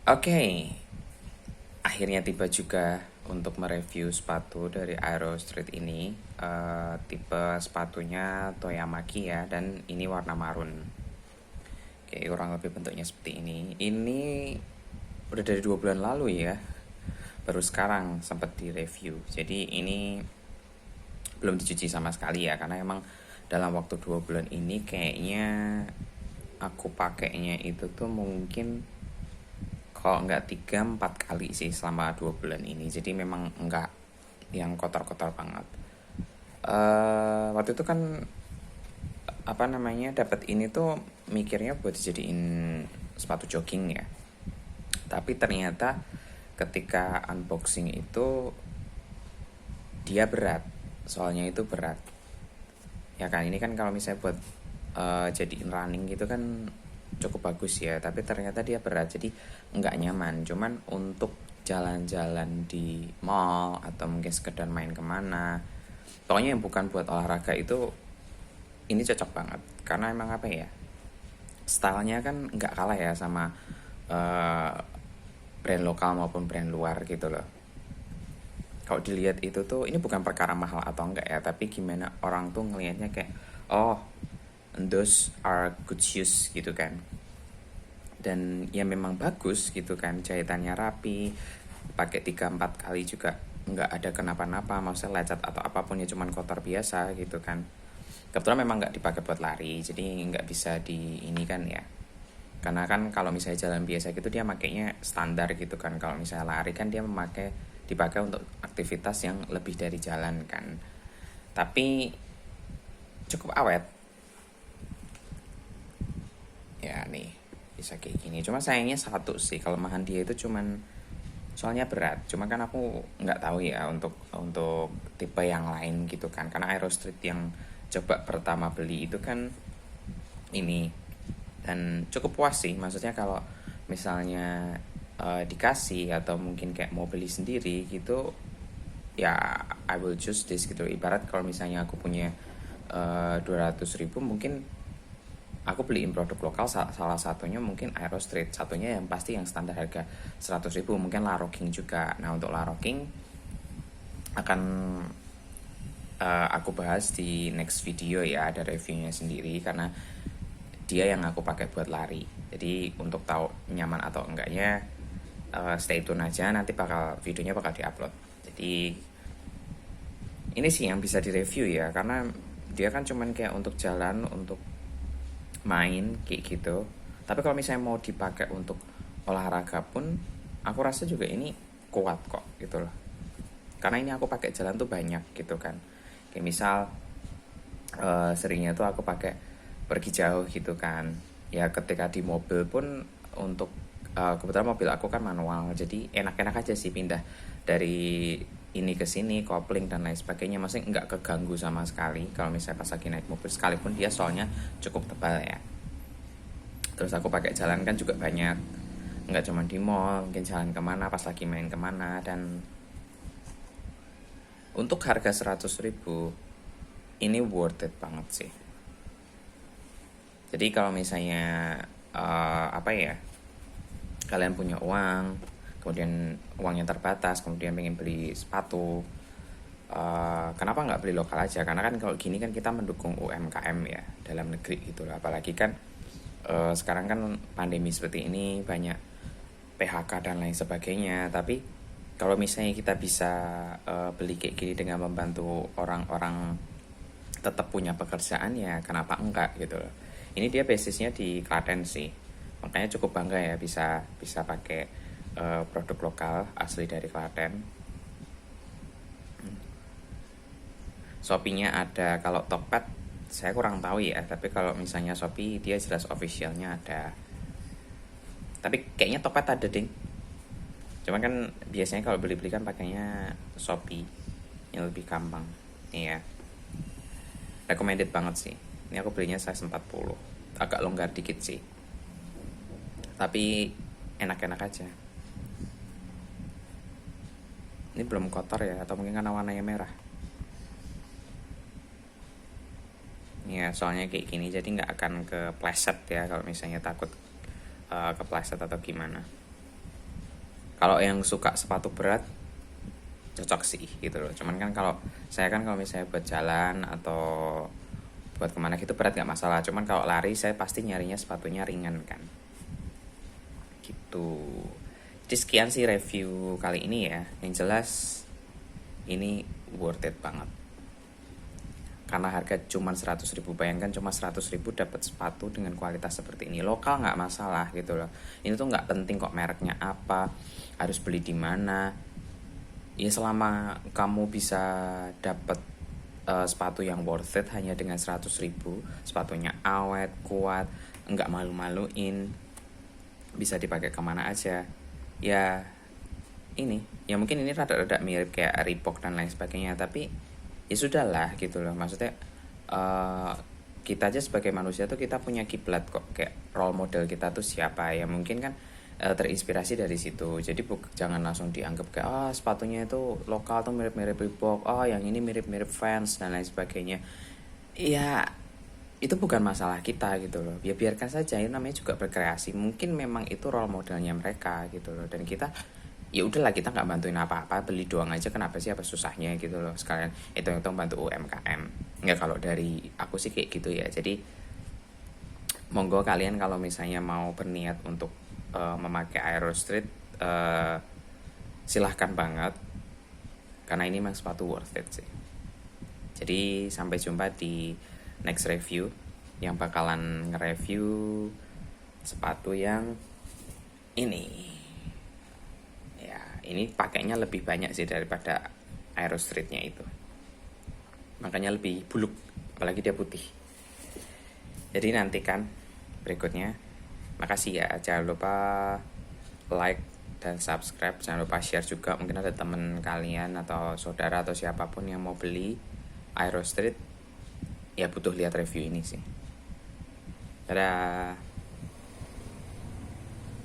Oke, akhirnya tiba juga untuk mereview sepatu dari Aero Street ini. Tipe sepatunya Toyamaki ya, dan ini warna marun. Oke, kurang lebih bentuknya seperti ini. Ini udah dari 2 bulan lalu ya, baru sekarang sempat direview. Jadi ini belum dicuci sama sekali ya, karena emang dalam waktu 2 bulan ini kayaknya aku pakainya itu tuh mungkin kalau nggak 3-4 kali sih selama 2 bulan ini. Jadi memang nggak yang kotor-kotor banget. Waktu itu kan apa namanya dapat ini tuh mikirnya buat dijadiin sepatu jogging ya. Tapi ternyata ketika unboxing itu dia berat. Soalnya itu berat. Ya kan, ini kan kalau misalnya buat jadiin running gitu kan cukup bagus ya, tapi ternyata dia berat, jadi nggak nyaman. Cuman untuk jalan-jalan di mall atau mungkin sekedar main kemana, pokoknya yang bukan buat olahraga itu ini cocok banget. Karena emang apa ya, stylenya kan nggak kalah ya sama brand lokal maupun brand luar gitu loh. Kalau dilihat itu tuh ini bukan perkara mahal atau enggak ya, tapi gimana orang tuh ngelihatnya kayak, oh, those are good shoes gitu kan. Dan ya memang bagus gitu kan, jahitannya rapi, pakai 3-4 kali juga nggak ada kenapa-napa, maksudnya lecet atau apapun, ya cuman kotor biasa gitu kan. Kebetulan memang nggak dipakai buat lari, jadi nggak bisa di ini kan ya, karena kan kalau misalnya jalan biasa gitu dia makainya standar gitu kan. Kalau misalnya lari kan dia dipakai untuk aktivitas yang lebih dari jalan kan. Tapi cukup awet ya, nih bisa kayak gini. Cuma sayangnya satu sih, kelemahan dia itu cuman soalnya berat. Cuma kan aku nggak tahu ya untuk tipe yang lain gitu kan, karena Aero Street yang coba pertama beli itu kan ini, dan cukup puas sih. Maksudnya kalau misalnya dikasih atau mungkin kayak mau beli sendiri gitu, ya I will choose this gitu. Ibarat kalau misalnya aku punya 200.000, mungkin aku beliin produk lokal, salah satunya mungkin Aero Street, satunya yang pasti yang standar harga 100.000 mungkin La Rocking juga. Nah, untuk La Rocking akan aku bahas di next video ya, ada reviewnya sendiri, karena dia yang aku pakai buat lari. Jadi untuk tahu nyaman atau enggaknya, stay tune aja, nanti videonya bakal diupload. Jadi ini sih yang bisa direview ya, karena dia kan cuman kayak untuk jalan, untuk main kayak gitu. Tapi kalau misalnya mau dipakai untuk olahraga pun, aku rasa juga ini kuat kok gitu loh. Karena ini aku pakai jalan tuh banyak gitu kan. Kayak misal seringnya tuh aku pakai pergi jauh gitu kan. Ya ketika di mobil pun, untuk kebetulan mobil aku kan manual, jadi enak-enak aja sih pindah dari ini ke sini, kopling dan lain sebagainya, masih nggak keganggu sama sekali kalau misalnya pas lagi naik mobil, sekalipun dia soalnya cukup tebal ya. Terus aku pakai jalan kan juga banyak, nggak cuma di mall, mungkin jalan kemana pas lagi main kemana. Dan untuk harga 100.000 ini worth it banget sih. Jadi kalau misalnya apa ya, kalian punya uang, kemudian uangnya terbatas, kemudian pengen beli sepatu, kenapa nggak beli lokal aja? Karena kan kalau gini kan kita mendukung UMKM ya, dalam negeri gitu loh. Apalagi kan sekarang kan pandemi seperti ini, banyak PHK dan lain sebagainya. Tapi kalau misalnya kita bisa beli kayak gini dengan membantu orang-orang tetap punya pekerjaan, ya kenapa enggak gitu loh. Ini dia basisnya di Klaten sih, makanya cukup bangga ya bisa pakai produk lokal asli dari Klaten. Shopee-nya ada, kalau Tokped saya kurang tahu ya, tapi kalau misalnya Shopee dia jelas officialnya ada. Tapi kayaknya Tokped ada ding. Cuman kan biasanya kalau beli-beli kan pakainya Shopee yang lebih gampang. Iya. Recommended banget sih. Ini aku belinya size 40. Agak longgar dikit sih, tapi enak-enak aja. Ini belum kotor ya, atau mungkin karena warnanya merah. Ya soalnya kayak gini, jadi nggak akan kepleset ya kalau misalnya takut kepleset atau gimana. Kalau yang suka sepatu berat cocok sih gitu loh. Cuman kan kalau saya kan kalau misalnya buat jalan atau buat kemana gitu berat nggak masalah. Cuman kalau lari saya pasti nyarinya sepatunya ringan kan gitu. Jadi sekian sih review kali ini ya. Yang jelas ini worth it banget karena harga cuma 100.000. Bayangkan cuma 100.000 dapat sepatu dengan kualitas seperti ini. Lokal nggak masalah gitu loh. Ini tuh nggak penting kok mereknya apa, harus beli di mana. Ya selama kamu bisa dapat sepatu yang worth it hanya dengan 100.000, sepatunya awet, kuat, nggak malu-maluin, bisa dipakai kemana aja. Ya ini, ya mungkin ini rada-rada mirip kayak Reebok dan lain sebagainya, tapi ya sudahlah gitu loh. Maksudnya kita aja sebagai manusia tuh kita punya kiblat kok, kayak role model kita tuh siapa ya, mungkin kan terinspirasi dari situ. Jadi jangan langsung dianggap kayak sepatunya itu lokal tuh mirip-mirip Reebok, yang ini mirip-mirip Vans dan lain sebagainya. Ya itu bukan masalah kita gitu loh. Ya biarkan saja, itu namanya juga berkreasi. Mungkin memang itu role modelnya mereka gitu loh, dan kita ya udahlah, kita nggak bantuin apa-apa, beli doang aja, kenapa sih, apa susahnya gitu loh. Sekalian itu bantu UMKM. Nggak, kalau dari aku sih kayak gitu ya. Jadi monggo kalian kalau misalnya mau berniat untuk memakai Aero Street, silahkan banget, karena ini memang sepatu worth it sih. Jadi sampai jumpa di next review yang bakalan nge-review sepatu yang ini. Ini pakainya lebih banyak sih daripada Aero Streetnya itu, makanya lebih buluk, apalagi dia putih. Jadi nantikan berikutnya. Makasih ya, jangan lupa like dan subscribe, jangan lupa share juga. Mungkin ada teman kalian atau saudara atau siapapun yang mau beli Aero Street, ya butuh lihat review ini sih. Dadah.